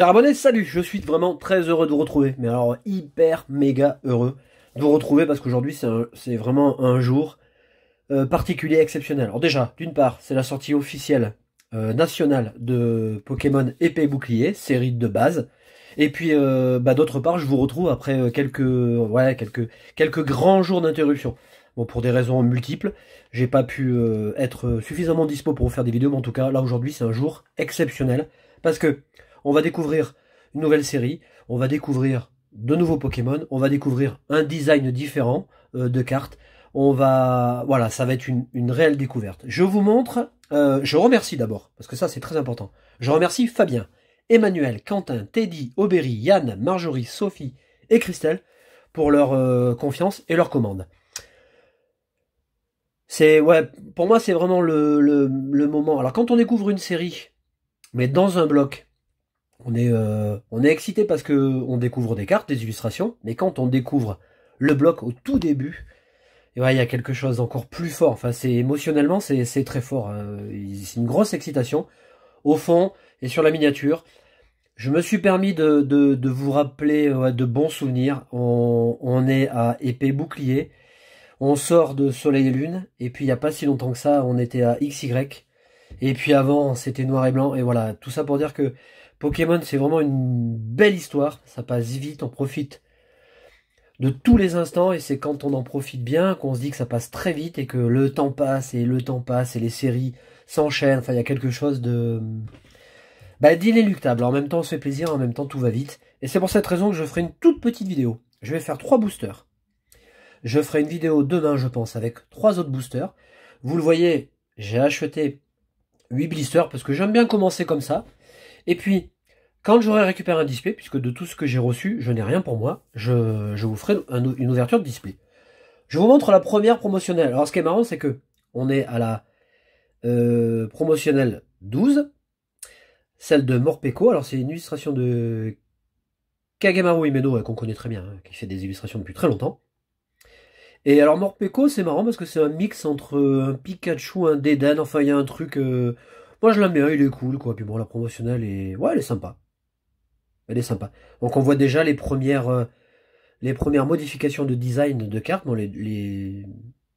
Chers abonnés, salut, je suis vraiment très heureux de vous retrouver, mais alors hyper méga heureux de vous retrouver parce qu'aujourd'hui c'est vraiment un jour particulier, exceptionnel. Alors déjà, d'une part, c'est la sortie officielle nationale de Pokémon Épée et Bouclier, série de base, et puis d'autre part, je vous retrouve après quelques grands jours d'interruption. Bon, pour des raisons multiples, j'ai pas pu être suffisamment dispo pour vous faire des vidéos, mais en tout cas, là aujourd'hui, c'est un jour exceptionnel parce que on va découvrir une nouvelle série, on va découvrir de nouveaux Pokémon, on va découvrir un design différent de cartes. Voilà, ça va être une réelle découverte. Je vous montre, je remercie d'abord, parce que ça c'est très important. Je remercie Fabien, Emmanuel, Quentin, Teddy, Aubéry, Yann, Marjorie, Sophie et Christelle pour leur confiance et leur commande. Pour moi c'est vraiment le moment. Alors quand on découvre une série, mais dans un bloc, on est excité parce que on découvre des cartes, des illustrations, mais quand on découvre le bloc au tout début, et ouais, il y a quelque chose d'encore plus fort. Enfin, émotionnellement, c'est très fort. C'est une grosse excitation. Au fond et sur la miniature, je me suis permis de vous rappeler de bons souvenirs. On est à épée bouclier, on sort de Soleil et Lune, et puis il n'y a pas si longtemps que ça, on était à XY. Et puis avant, c'était noir et blanc. Et voilà, tout ça pour dire que Pokémon, c'est vraiment une belle histoire. Ça passe vite, on profite de tous les instants. Et c'est quand on en profite bien qu'on se dit que ça passe très vite et que le temps passe et le temps passe et les séries s'enchaînent. Enfin, il y a quelque chose d'inéluctable. En même temps, on se fait plaisir, en même temps, tout va vite. Et c'est pour cette raison que je ferai une toute petite vidéo. Je vais faire 3 boosters. Je ferai une vidéo demain, je pense, avec 3 autres boosters. Vous le voyez, j'ai acheté 8 blisters parce que j'aime bien commencer comme ça. Et puis, quand j'aurai récupéré un display, puisque de tout ce que j'ai reçu, je n'ai rien pour moi, je vous ferai une ouverture de display. Je vous montre la première promotionnelle. Alors ce qui est marrant, c'est que on est à la promotionnelle 12, celle de Morpeko. Alors c'est une illustration de Kagemaru Himeno, qu'on connaît très bien, hein, qui fait des illustrations depuis très longtemps. Et alors Morpeko, c'est marrant parce que c'est un mix entre un Pikachu, un Dédane, enfin il y a un truc... moi je l'aime bien, il est cool, quoi. Puis bon, la promotionnelle elle est sympa. Elle est sympa. Donc on voit déjà les premières modifications de design de cartes. Bon, elle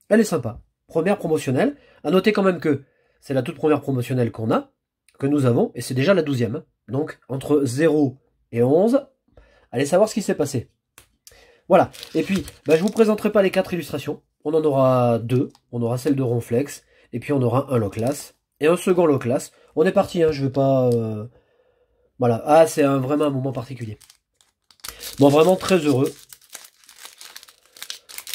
est sympa. Première promotionnelle. À noter quand même que c'est la toute première promotionnelle que nous avons, et c'est déjà la 12e. Hein. Donc entre 0 et 11, allez savoir ce qui s'est passé. Voilà. Et puis, je vous présenterai pas les 4 illustrations. On en aura 2. On aura celle de Ronflex, et puis on aura un Loclas et un second Loclas. On est parti, hein, je vais pas... Voilà. Ah, c'est vraiment un moment particulier. Bon, vraiment très heureux.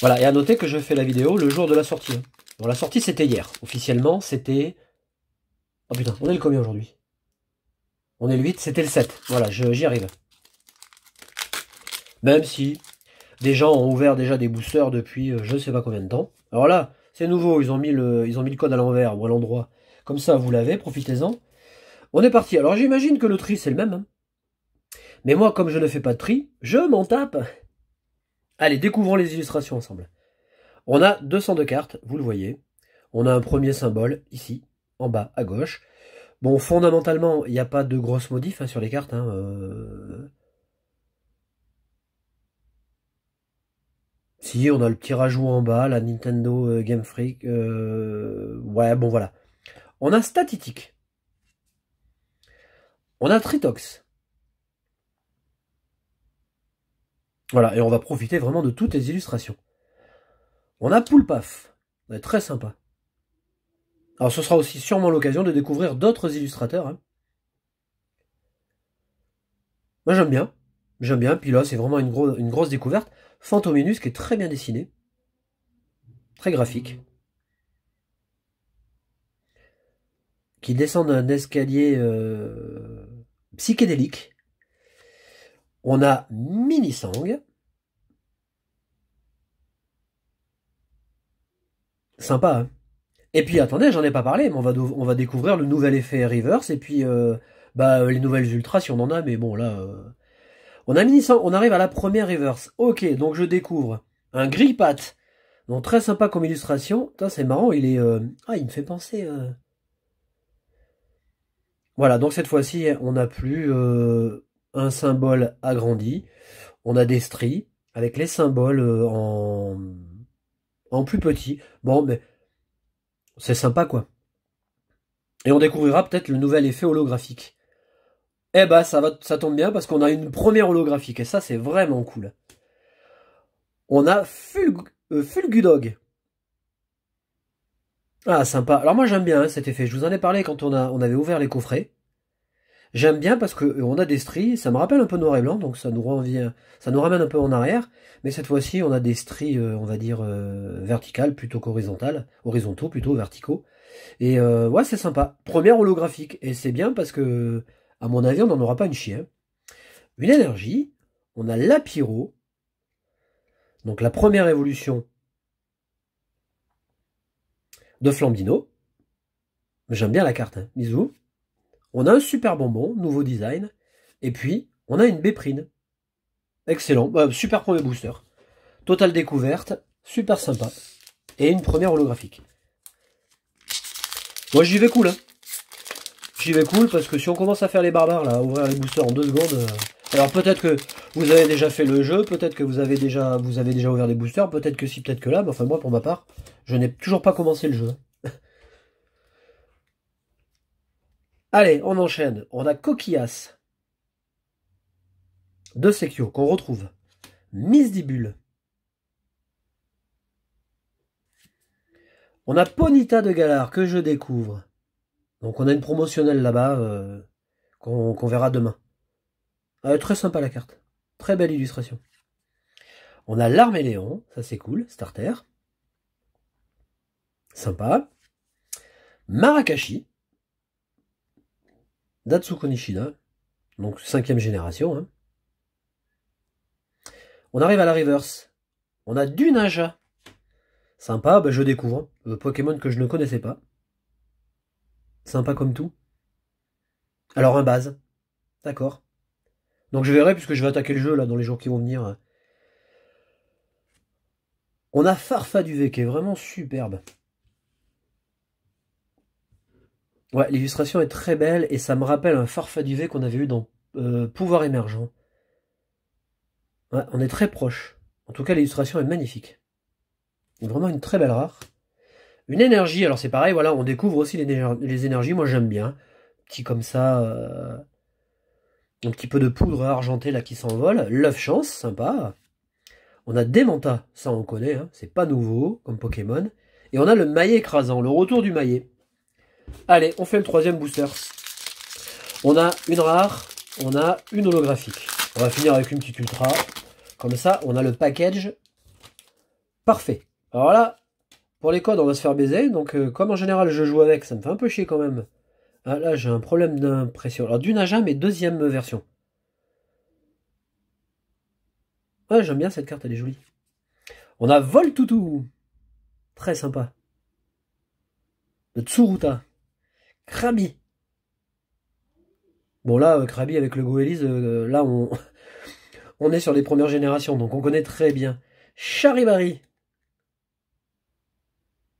Voilà, et à noter que je fais la vidéo le jour de la sortie. Hein. Bon, la sortie, c'était hier. Officiellement, c'était... Oh putain, on est le combien aujourd'hui? On est le 8, c'était le 7. Voilà, j'y arrive. Même si des gens ont ouvert déjà des boosters depuis je ne sais pas combien de temps. Alors là, c'est nouveau, ils ont mis le code à l'envers ou à l'endroit. Comme ça, vous l'avez, profitez-en. On est parti. Alors j'imagine que le tri, c'est le même. Hein. Mais moi, comme je ne fais pas de tri, je m'en tape. Allez, découvrons les illustrations ensemble. On a 202 cartes, vous le voyez. On a un premier symbole, ici, en bas, à gauche. Bon, fondamentalement, il n'y a pas de grosses modifs sur les cartes. Hein, Si, on a le petit rajout en bas, la Nintendo Game Freak. Ouais, bon, voilà. On a Static. On a Tritox. Voilà, et on va profiter vraiment de toutes les illustrations. On a Poulpaf. Très sympa. Alors ce sera aussi sûrement l'occasion de découvrir d'autres illustrateurs. Hein. Moi j'aime bien. J'aime bien. Puis là, c'est vraiment une grosse découverte. Phantominus qui est très bien dessiné. Très graphique. Qui descend d'un escalier psychédélique. On a Minisang. Sympa, hein. Et puis attendez, j'en ai pas parlé, mais on va découvrir le nouvel effet Reverse, et puis les nouvelles Ultras si on en a, mais bon là... On a Minisang, on arrive à la première Reverse. Ok, donc je découvre un Grillpat. Donc très sympa comme illustration. C'est marrant, il est... il me fait penser... Voilà, donc cette fois-ci, on n'a plus un symbole agrandi. On a des stries avec les symboles en plus petit. Bon, mais c'est sympa quoi. Et on découvrira peut-être le nouvel effet holographique. Eh bah ça tombe bien parce qu'on a une première holographique et ça c'est vraiment cool. On a Fulgudog. Ah sympa. Alors moi j'aime bien hein, cet effet. Je vous en ai parlé quand on avait ouvert les coffrets. J'aime bien parce que on a des stries, ça me rappelle un peu noir et blanc, donc ça nous ramène un peu en arrière, mais cette fois-ci on a des stries, on va dire verticales plutôt qu'horizontales, horizontaux plutôt verticaux. Et ouais c'est sympa. Première holographique et c'est bien parce que à mon avis on n'en aura pas une chienne. Une énergie, on a l'Apiro, donc la première évolution de Flambino. J'aime bien la carte, hein. Bisous. On a un super bonbon, nouveau design, et puis on a une Béprine. Excellent, super premier booster. Totale découverte, super sympa. Et une première holographique. Moi j'y vais cool, hein. J'y vais cool parce que si on commence à faire les barbares là, à ouvrir les boosters en 2 secondes. Alors peut-être que vous avez déjà fait le jeu, peut-être que vous avez déjà ouvert les boosters, peut-être que si, peut-être que là, mais enfin moi pour ma part, je n'ai toujours pas commencé le jeu. Allez, on enchaîne. On a Coquillas de Sekio qu'on retrouve. Misdibule. On a Ponita de Galar que je découvre. Donc on a une promotionnelle là-bas qu'on verra demain. Très sympa la carte. Très belle illustration. On a l'Arméléon, ça c'est cool, starter. Sympa. Marakashi. Datsuko Nishida. Donc 5e génération. Hein. On arrive à la reverse. On a du Naja. Sympa, je découvre. Pokémon que je ne connaissais pas. Sympa comme tout. Alors un base. D'accord. Donc je verrai puisque je vais attaquer le jeu là dans les jours qui vont venir. On a Farfaduvé qui est vraiment superbe. Ouais, l'illustration est très belle et ça me rappelle un Farfaduvé qu'on avait eu dans Pouvoir émergent. Ouais, on est très proche. En tout cas, l'illustration est magnifique. Vraiment une très belle rare. Une énergie, alors c'est pareil, voilà, on découvre aussi les énergies, moi j'aime bien. Petit comme ça, un petit peu de poudre argentée là qui s'envole. L'œuf chance, sympa. On a Démenta, ça on connaît, hein, c'est pas nouveau comme Pokémon. Et on a le maillet écrasant, le retour du maillet. Allez, on fait le 3e booster. On a une rare, on a une holographique. On va finir avec une petite ultra. Comme ça, on a le package parfait. Alors là, pour les codes, on va se faire baiser. Donc, comme en général, je joue avec, ça me fait un peu chier quand même. Ah, là, j'ai un problème d'impression. Alors, du Naja, mais 2e version. Ouais, j'aime bien cette carte, elle est jolie. On a Voltoutou. Très sympa. Le Tsuruta. Krabi. Bon, là, Krabi avec le Goélis, là, on est sur les premières générations, donc on connaît très bien. Charibari.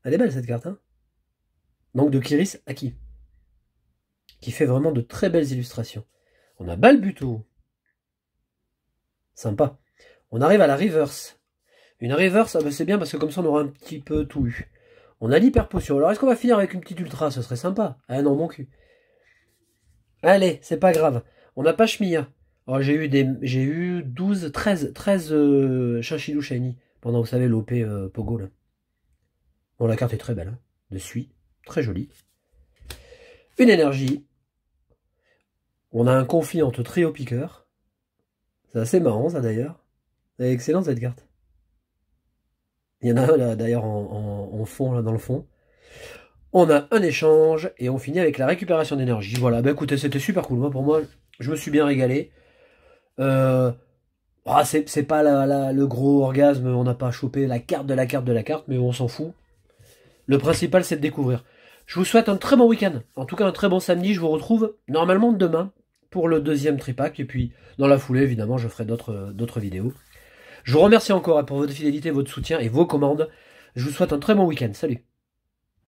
Elle est belle cette carte, hein. Donc de Kiris Aki. Qui fait vraiment de très belles illustrations. On a Balbuto. Sympa. On arrive à la reverse. Une reverse, c'est bien parce que comme ça on aura un petit peu tout eu. On a l'hyper potion. Alors est-ce qu'on va finir avec une petite ultra? Ce serait sympa. Ah non, mon cul. Allez, c'est pas grave. On n'a pas Shmiya. Alors j'ai eu 12, 13 Shashidou Shiny pendant, vous savez, l'OP Pogo là. Bon, la carte est très belle, hein. De suie, très jolie. Une énergie. On a un conflit entre trio piqueur. C'est assez marrant ça d'ailleurs. C'est excellent cette carte. Il y en a un là d'ailleurs en fond, là dans le fond. On a un échange et on finit avec la récupération d'énergie. Voilà, écoutez, c'était super cool. Moi, pour moi, je me suis bien régalé. C'est pas le gros orgasme, on n'a pas chopé la carte de la carte de la carte, mais on s'en fout. Le principal, c'est de découvrir. Je vous souhaite un très bon week-end. En tout cas, un très bon samedi. Je vous retrouve normalement demain pour le 2e tripack. Et puis, dans la foulée, évidemment, je ferai d'autres vidéos. Je vous remercie encore pour votre fidélité, votre soutien et vos commandes. Je vous souhaite un très bon week-end. Salut!